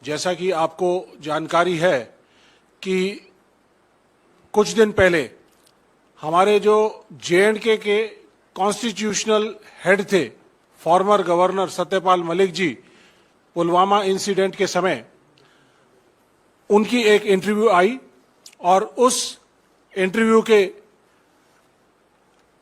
जैसा कि आपको जानकारी है कि कुछ दिन पहले हमारे जो जे.एंड.के के कॉन्स्टिट्यूशनल हेड थे, former governor Satyapal Malik ji, Pulwama incident के समय उनकी एक इंटरव्यू आई और उस इंटरव्यू के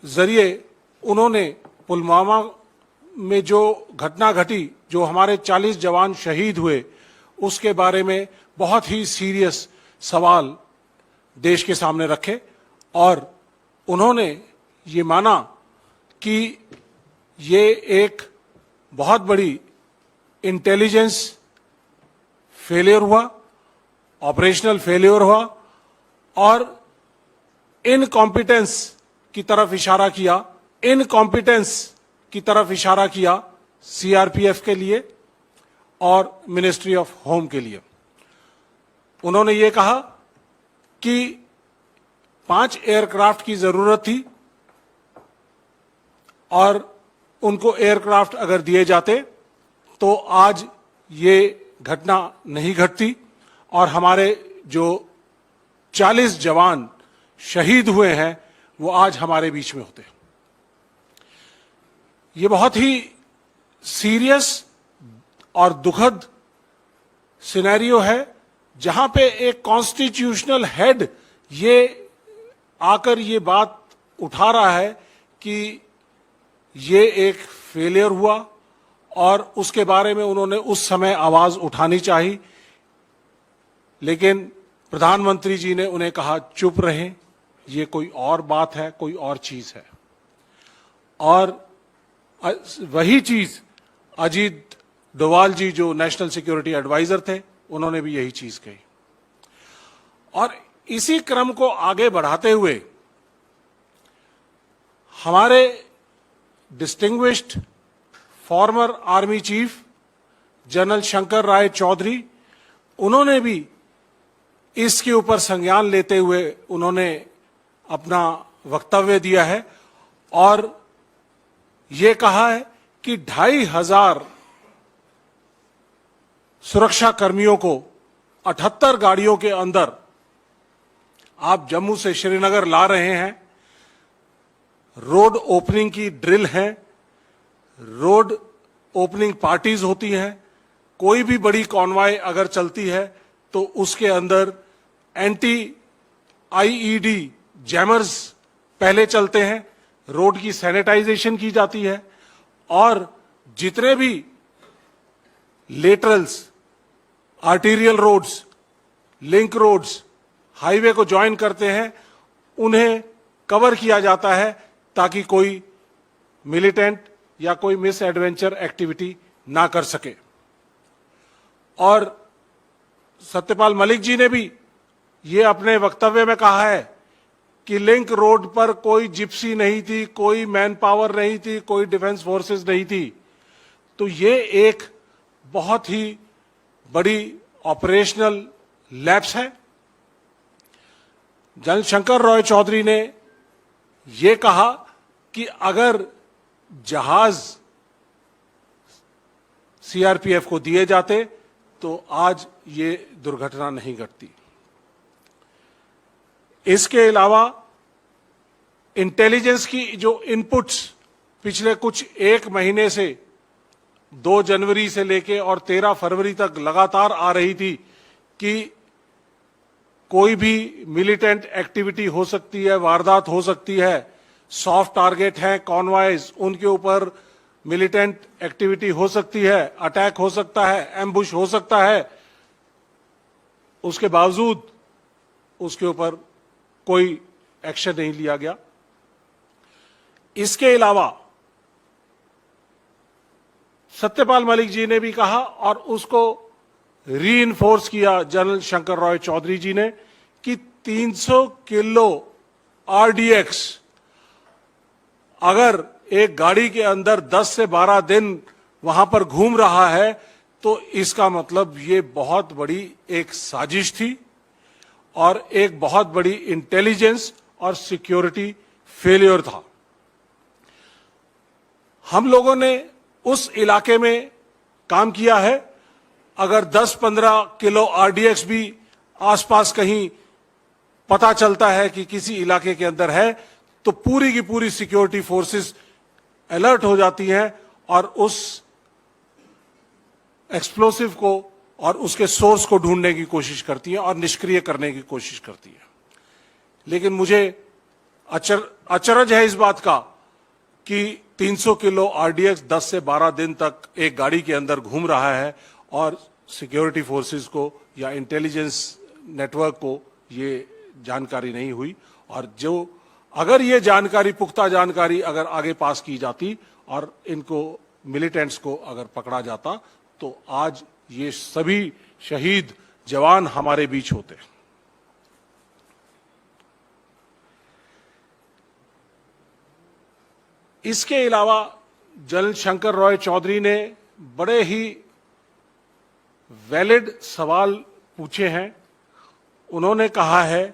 जरिए उन्होंने पुलवामा में जो घटना घटी, जो हमारे 40 जवान शहीद हुए, उसके बारे में बहुत ही सीरियस सवाल देश के सामने रखे और उन्होंने ये माना कि ये एक बहुत बड़ी इंटेलिजेंस फेलियर हुआ, ऑपरेशनल फेलियर हुआ और इनकॉम्पिटेंस की तरफ इशारा किया, सीआरपीएफ के लिए और मिनिस्ट्री ऑफ होम के लिए। उन्होंने ये कहा कि 5 एयरक्राफ्ट की जरूरत थी और उनको एयरक्राफ्ट अगर दिए जाते तो आज ये घटना नहीं घटती और हमारे जो 40 जवान शहीद हुए हैं वो आज हमारे बीच में होते। ये बहुत ही सीरियस और दुखद सिनेरियो है जहां पे एक कॉन्स्टिट्यूशनल हेड ये आकर ये बात उठा रहा है कि ये एक फेलियर हुआ और उसके बारे में उन्होंने उस समय आवाज उठानी चाहिए, लेकिन प्रधानमंत्री जी ने उन्हें कहा चुप रहें, ये कोई और बात है, कोई और चीज है। और वही चीज अजीत डोवाल जी जो नेशनल सिक्योरिटी एडवाइजर थे, उन्होंने भी यही चीज कही। और इसी क्रम को आगे बढ़ाते हुए हमारे distinguished former army chief general Shankar Roy Chowdhury, उन्होंने भी इसके ऊपर संज्ञान लेते हुए उन्होंने अपना वक्तव्य दिया है और ये कहा है कि 2500 सुरक्षा कर्मियों को 78 गाड़ियों के अंदर आप जम्मू से श्रीनगर ला रहे हैं। रोड ओपनिंग की ड्रिल है, रोड ओपनिंग पार्टीज होती हैं, कोई भी बड़ी कॉन्वॉय अगर चलती है तो उसके अंदर एंटी आईईडी जैमर्स पहले चलते हैं, रोड की सैनिटाइजेशन की जाती है और जितने भी laterals, arterial roads, link roads, highway को ज्वाइन करते हैं, उन्हें कवर किया जाता है ताकि कोई मिलिटेंट या कोई मिस एडवेंचर एक्टिविटी ना कर सके। और सत्यपाल मलिक जी ने भी ये अपने वक्तव्य में कहा है कि लिंक रोड पर कोई जिप्सी नहीं थी, कोई मैन पावर नहीं थी, कोई डिफेंस फोर्सेस नहीं थी। तो ये एक बहुत ही बड़ी ऑपरेशनल लैप्स है। जनरल शंकर राय चौधरी ने ये कहा कि अगर जहाज सीआरपीएफ को दिए जाते तो आज ये दुर्घटना नहीं घटती। इसके अलावा इंटेलिजेंस की जो इनपुट्स पिछले कुछ 1 महीने से 2 जनवरी से लेके और 13 फरवरी तक लगातार आ रही थी कि कोई भी मिलिटेंट एक्टिविटी हो सकती है, वारदात हो सकती है, सॉफ्ट टारगेट हैं कॉन्वॉयज, उनके ऊपर मिलिटेंट एक्टिविटी हो सकती है, अटैक हो सकता है, एम्बुश हो सकता है। उसके बावजूद उसके ऊपर कोई एक्शन नहीं लिया गया। इसके अलावा सत्यपाल मलिक जी ने भी कहा और उसको रीइंफोर्स किया जनरल शंकर राय चौधरी जी ने कि 300 किलो आरडीएक्स अगर एक गाड़ी के अंदर 10 से 12 दिन वहां पर घूम रहा है तो इसका मतलब ये बहुत बड़ी एक साजिश थी और एक बहुत बड़ी इंटेलिजेंस और सिक्योरिटी फेलियर था। हम लोगों ने उस इलाके में काम किया है अगर 10-15 किलो आरडीएक्स भी आसपास कहीं पता चलता है कि किसी इलाके के अंदर है, तो पूरी की पूरी सिक्योरिटी फोर्सेस अलर्ट हो जाती हैं और उस एक्सप्लोसिव को और उसके सोर्स को ढूंढने की कोशिश करती हैं और निष्क्रिय करने की कोशिश करती हैं। लेकिन मुझे अचरज है इस बात का कि 300 किलो आरडीएक्स 10 से 12 दिन तक एक गाड़ी के अंदर घूम रहा है और सिक्योरिटी फोर्सेस को या इंटेलिजेंस नेटवर्क को ये जानकारी नहीं हुई। और जो अगर ये जानकारी, पुख्ता जानकारी अगर आगे पास की जाती और इनको मिलिटेंट्स को अगर पकड़ा जाता, तो आज ये सभी शहीद जवान हमारे बीच होते। इसके अलावा जनरल शंकर रॉय चौधरी ने बड़े ही वैलिड सवाल पूछे हैं। उन्होंने कहा है,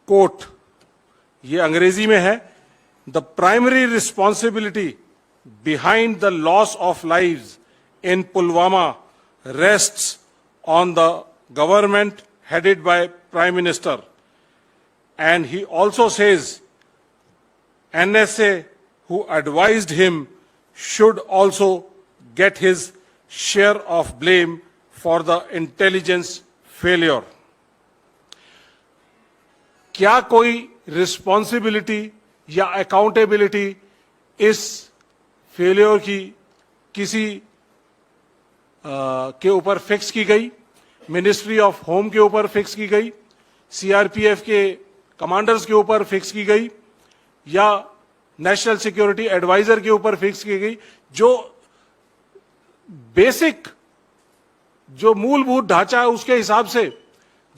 कोट, ये अंग्रेजी में है, the primary responsibility behind the loss of lives in Pulwama rests on the government headed by Prime Minister. And he also says NSA, who advised him, should also get his share of blame for the intelligence failure. क्या कोई responsibility या accountability इस failure की किसी के ऊपर fix की गई? मिनिस्ट्री ऑफ होम के ऊपर फिक्स की गई, सीआरपीएफ के कमांडर्स के ऊपर फिक्स की गई, या नेशनल सिक्योरिटी एडवाइजर के ऊपर फिक्स की गई? जो बेसिक, जो मूलभूत ढांचा है उसके हिसाब से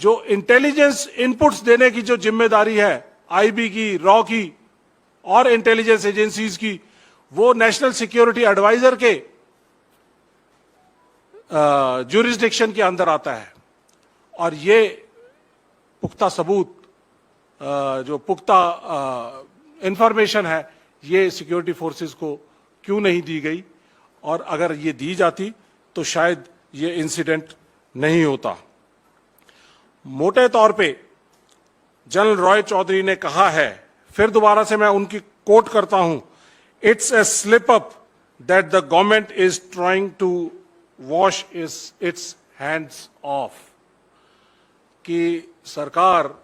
जो इंटेलिजेंस इनपुट्स देने की जो जिम्मेदारी है आईबी की, रॉ की और इंटेलिजेंस एजेंसीज की, वो नेशनल सिक्योरिटी एडवाइजर के ज्यूरिसडिक्शन के अंदर आता है। और ये पुख्ता सबूत, जो पुख्ता इंफॉर्मेशन है, ये सिक्योरिटी फोर्सेस को क्यों नहीं दी गई? और अगर ये दी जाती तो शायद ये इंसिडेंट नहीं होता। मोटे तौर पे जनरल रॉय चौधरी ने कहा है, फिर दोबारा से मैं उनकी कोट करता हूं, it's a slip up that the government is trying to wash its hands off, कि सरकार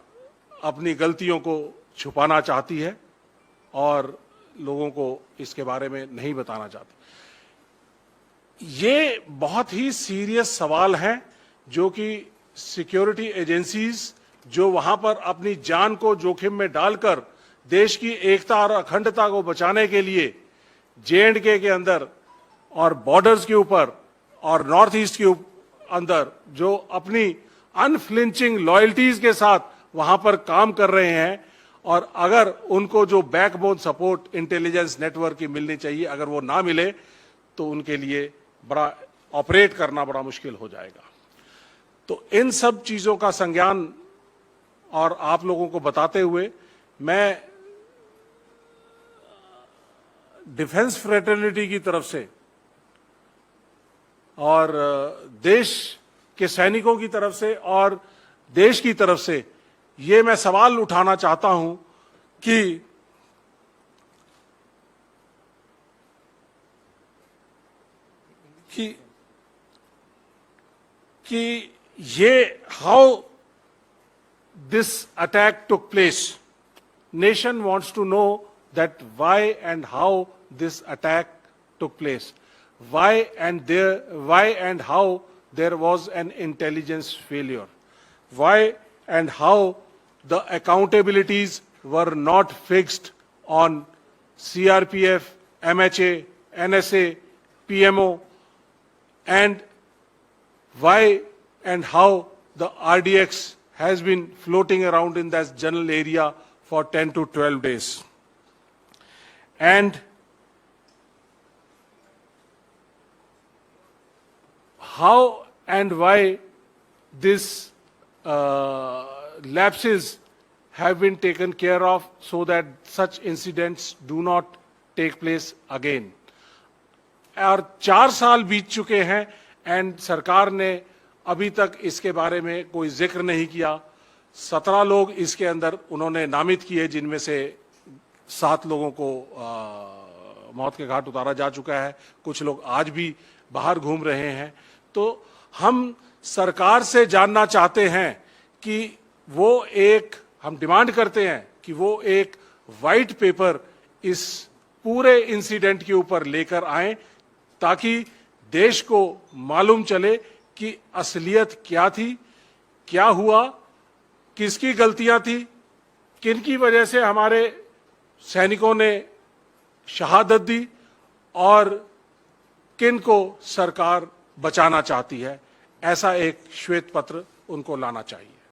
अपनी गलतियों को छुपाना चाहती है और लोगों को इसके बारे में नहीं बताना चाहती। ये बहुत ही सीरियस सवाल हैं जो कि सिक्योरिटी एजेंसीज जो वहां पर अपनी जान को जोखिम में डालकर देश की एकता और अखंडता को बचाने के लिए जे&के के अंदर और बॉर्डर्स के ऊपर और नॉर्थ ईस्ट के अंदर जो अपनी अनफ्लिंचिंग लॉयल्टीज के साथ वहां पर काम कर रहे हैं, और अगर उनको जो बैकबोन सपोर्ट इंटेलिजेंस नेटवर्क की मिलनी चाहिए, अगर वो ना मिले तो उनके लिए बड़ा ऑपरेट करना बड़ा मुश्किल हो जाएगा। तो इन सब चीजों का संज्ञान और आप लोगों को बताते हुए मैं डिफेंस फ्रेटर्निटी की तरफ से और देश के सैनिकों की तरफ से और देश की तरफ से ये मैं सवाल उठाना चाहता हूं कि ये how this attack took place, nation wants to know that why and how this attack took place, why and how there was an intelligence failure, why and how the accountabilities were not fixed on CRPF, MHA, NSA, PMO, and why and how the RDX has been floating around in that general area for 10 to 12 days. And how and why these lapses have been taken care of so that such incidents do not take place again. और 4 साल बीत चुके हैं and सरकार ने अभी तक इसके बारे में कोई जिक्र नहीं किया। 17 लोग इसके अंदर उन्होंने नामित किए, जिनमें से 7 लोगों को मौत के घाट उतारा जा चुका है। कुछ लोग आज भी बाहर घूम रहे हैं। तो हम सरकार से जानना चाहते हैं कि हम डिमांड करते हैं कि वो एक वाइट पेपर इस पूरे इंसिडेंट के ऊपर लेकर आएं, ताकि देश को मालूम चले कि असलियत क्या थी, क्या हुआ, किसकी गलतियां थी, किनकी वजह से हमारे सैनिकों ने शहादत दी और किन को सरकार बचाना चाहती है। ऐसा एक श्वेत पत्र उनको लाना चाहिए।